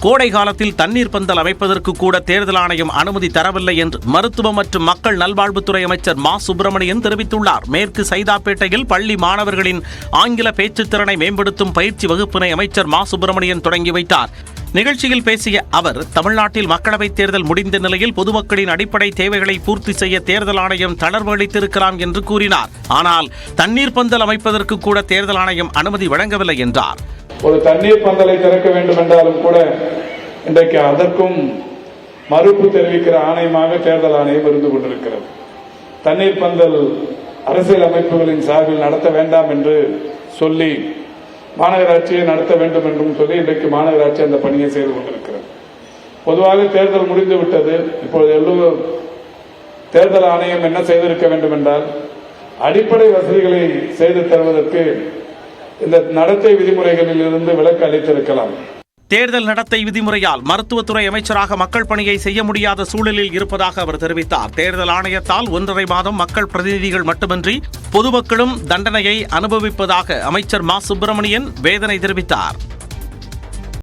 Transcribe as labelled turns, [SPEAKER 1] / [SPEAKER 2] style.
[SPEAKER 1] கோடை காலத்தில் தண்ணீர் பந்தல் அமைப்பதற்கு கூட தேர்தல் ஆணையம் அனுமதி தரவில்லை என்று மருத்துவ மற்றும் மக்கள் நல்வாழ்வுத்துறை அமைச்சர் மா சுப்பிரமணியன் தெரிவித்துள்ளார். மேற்கு சைதாப்பேட்டையில் பள்ளி மாணவர்களின் ஆங்கில பேச்சுத் திறனை மேம்படுத்தும் பயிற்சி வகுப்பினை அமைச்சர் மா சுப்பிரமணியன் தொடங்கி வைத்தார். நிகழ்ச்சியில் பேசிய அவர், தமிழ்நாட்டில் மக்களவைத் தேர்தல் முடிந்த நிலையில் பொதுமக்களின் அடிப்படை தேவைகளை பூர்த்தி செய்ய தேர்தல் ஆணையம் தளர்வு அளித்திருக்கலாம் என்று கூறினார். ஆனால் தண்ணீர் பந்தல் அமைப்பதற்கு கூட தேர்தல் ஆணையம் அனுமதி வழங்கவில்லை என்றார்.
[SPEAKER 2] ஒரு தண்ணீர் பந்தலை திறக்க வேண்டும் என்றாலும் கூட இன்றைக்கு அதற்கும் மறுப்பு தெரிவிக்கிற ஆணையமாக தேர்தல் ஆணையம் இருந்து கொண்டிருக்கிறது. தண்ணீர் பந்தல் அரசியல் அமைப்புகளின் சார்பில் நடத்த வேண்டாம் என்று சொல்லி மாநகராட்சியை நடத்த வேண்டும் என்றும் சொல்லி இன்றைக்கு மாநகராட்சி அந்த பணியை செய்து கொண்டிருக்கிறது. பொதுவாக தேர்தல் முடிந்துவிட்டது. இப்பொழுது தேர்தல் ஆணையம் என்ன செய்திருக்க வேண்டும் என்றால், அடிப்படை வசதிகளை செய்து தருவதற்கு இந்த நடத்தை விதிமுறைகளில் இருந்து விலக்கு அளித்திருக்கலாம்.
[SPEAKER 1] தேர்தல் நடத்தை விதிமுறையால் மருத்துவத்துறை அமைச்சராக மக்கள் பணியை செய்ய முடியாத சூழலில் இருப்பதாக அவர் தெரிவித்தார். தேர்தல் ஆணையத்தால் 1.5 மாதம் மக்கள் பிரதிநிதிகள் மட்டுமின்றி பொதுமக்களும் தண்டனையை அனுபவிப்பதாக அமைச்சர் மா சுப்பிரமணியன் வேதனை தெரிவித்தார்.